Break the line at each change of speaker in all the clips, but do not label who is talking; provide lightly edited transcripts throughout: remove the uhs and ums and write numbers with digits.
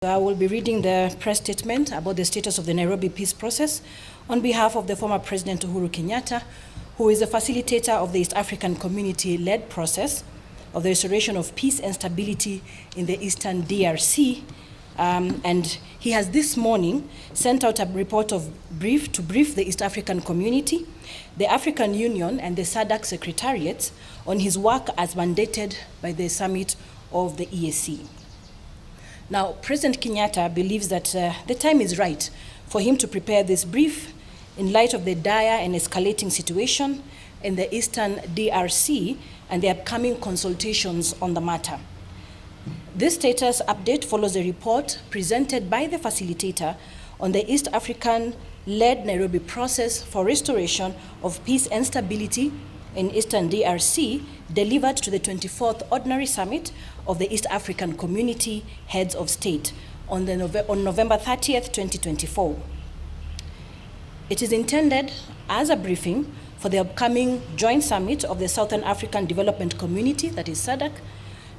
I will be reading the press statement about the status of the Nairobi Peace Process on behalf of the former President Uhuru Kenyatta, who is the facilitator of the East African Community-led process of the restoration of peace and stability in the Eastern DRC. And he has this morning sent out a report to brief the East African community, the African Union and the SADC Secretariats on his work as mandated by the summit of the EAC. Now, President Kenyatta believes that the time is right for him to prepare this brief in light of the dire and escalating situation in the Eastern DRC and the upcoming consultations on the matter. This status update follows a report presented by the facilitator on the East African Led-Nairobi process for restoration of peace and stability in Eastern DRC, delivered to the 24th Ordinary Summit of the East African Community Heads of State on November 30th, 2024. It is intended as a briefing for the upcoming joint summit of the Southern African Development Community, that is SADC,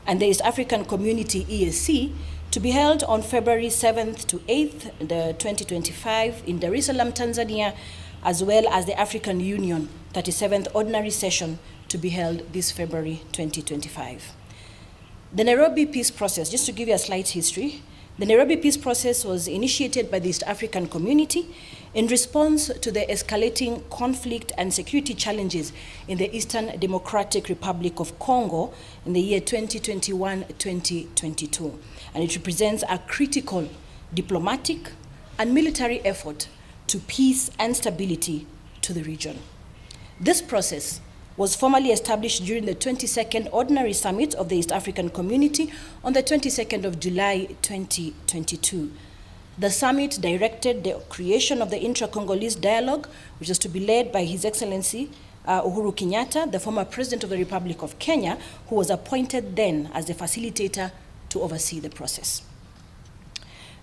and the East African Community EAC, to be held on February 7th to 8th, 2025 in Dar es Salaam, Tanzania, as well as the African Union 37th Ordinary Session to be held this February 2025. The Nairobi Peace Process, just to give you a slight history, the Nairobi Peace Process was initiated by the East African community in response to the escalating conflict and security challenges in the Eastern Democratic Republic of Congo in the year 2021-2022. And it represents a critical diplomatic and military effort to peace and stability to the region. This process was formally established during the 22nd Ordinary Summit of the East African Community on the 22nd of July 2022. The summit directed the creation of the intra-Congolese dialogue, which is to be led by His Excellency Uhuru Kenyatta, the former President of the Republic of Kenya, who was appointed then as the facilitator to oversee the process.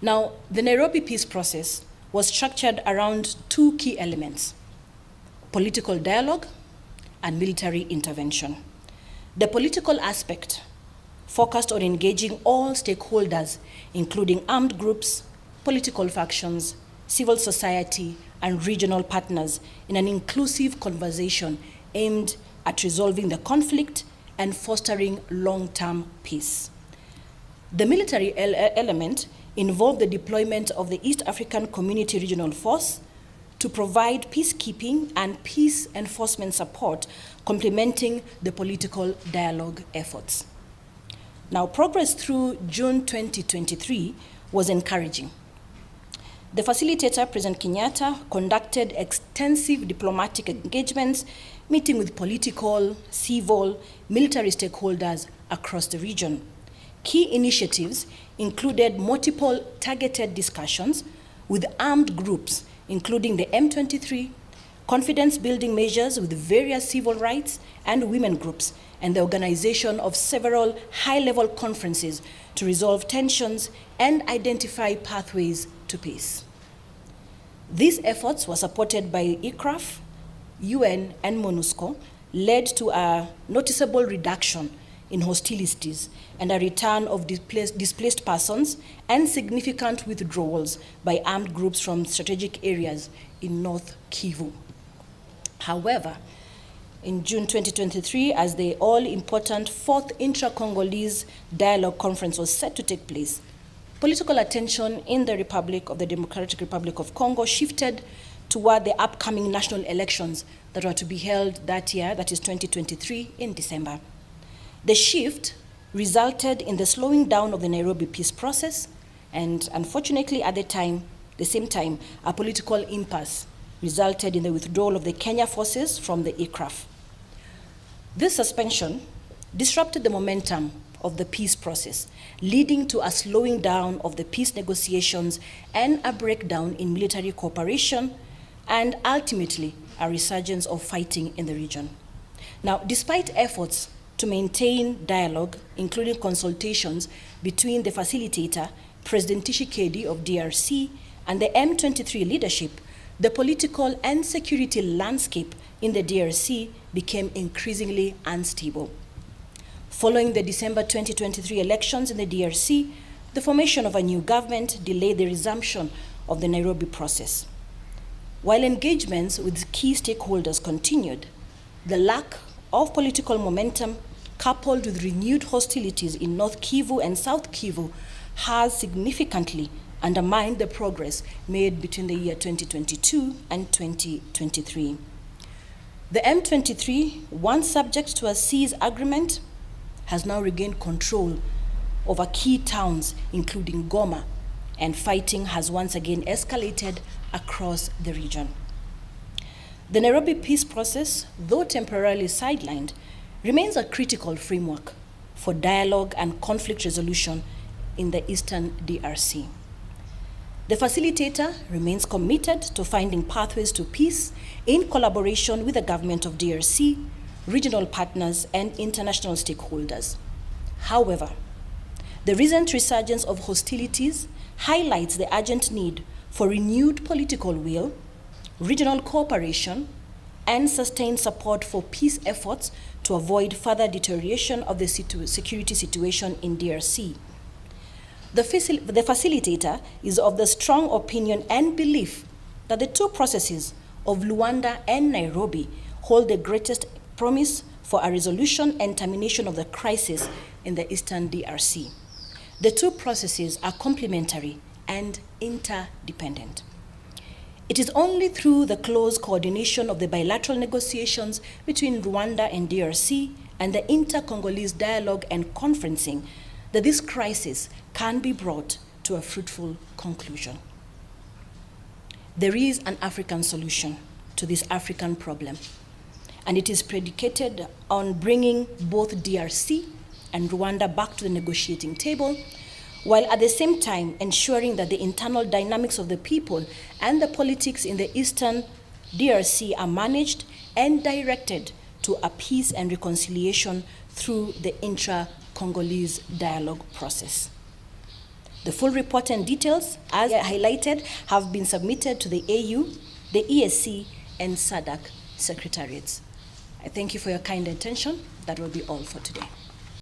Now, the Nairobi Peace Process was structured around two key elements: political dialogue and military intervention. The political aspect focused on engaging all stakeholders, including armed groups, political factions, civil society, and regional partners in an inclusive conversation aimed at resolving the conflict and fostering long-term peace. The military element involved the deployment of the East African Community Regional Force to provide peacekeeping and peace enforcement support, complementing the political dialogue efforts. Now, progress through June 2023 was encouraging. The facilitator, President Kenyatta, conducted extensive diplomatic engagements, meeting with political, civil, military stakeholders across the region. Key initiatives included multiple targeted discussions with armed groups, including the M23, confidence-building measures with various civil rights and women groups, and the organization of several high-level conferences to resolve tensions and identify pathways to peace. These efforts were supported by ICRAF, UN, and MONUSCO, led to a noticeable reduction in hostilities and a return of displaced persons and significant withdrawals by armed groups from strategic areas in North Kivu. However, in June 2023, as the all-important 4th Intra-Congolese Dialogue Conference was set to take place, political attention in the Democratic Republic of Congo shifted toward the upcoming national elections that were to be held that year, that is 2023, in December. The shift resulted in the slowing down of the Nairobi peace process, and unfortunately at the same time, a political impasse resulted in the withdrawal of the Kenya forces from the ICRAF. This suspension disrupted the momentum of the peace process, leading to a slowing down of the peace negotiations and a breakdown in military cooperation, and ultimately a resurgence of fighting in the region. Now, despite efforts to maintain dialogue, including consultations between the facilitator, President Tshisekedi of DRC, and the M23 leadership, the political and security landscape in the DRC became increasingly unstable. Following the December 2023 elections in the DRC, the formation of a new government delayed the resumption of the Nairobi process. While engagements with key stakeholders continued, the lack of political momentum, coupled with renewed hostilities in North Kivu and South Kivu, has significantly undermined the progress made between the year 2022 and 2023. The M23, once subject to a cease agreement, has now regained control over key towns, including Goma, and fighting has once again escalated across the region. The Nairobi Peace Process, though temporarily sidelined, remains a critical framework for dialogue and conflict resolution in the Eastern DRC. The Facilitator remains committed to finding pathways to peace in collaboration with the government of DRC, regional partners, and international stakeholders. However, the recent resurgence of hostilities highlights the urgent need for renewed political will, regional cooperation, and sustained support for peace efforts to avoid further deterioration of the security situation in DRC. The Facilitator is of the strong opinion and belief that the two processes of Luanda and Nairobi hold the greatest promise for a resolution and termination of the crisis in the Eastern DRC. The two processes are complementary and interdependent. It is only through the close coordination of the bilateral negotiations between Rwanda and DRC and the inter-Congolese dialogue and conferencing that this crisis can be brought to a fruitful conclusion. There is an African solution to this African problem, and it is predicated on bringing both DRC and Rwanda back to the negotiating table, while at the same time ensuring that the internal dynamics of the people and the politics in the Eastern DRC are managed and directed to a peace and reconciliation through the intra-Congolese dialogue process. The full report and details, as highlighted, have been submitted to the AU, the EAC, and SADC Secretariats. I thank you for your kind attention. That will be all for today.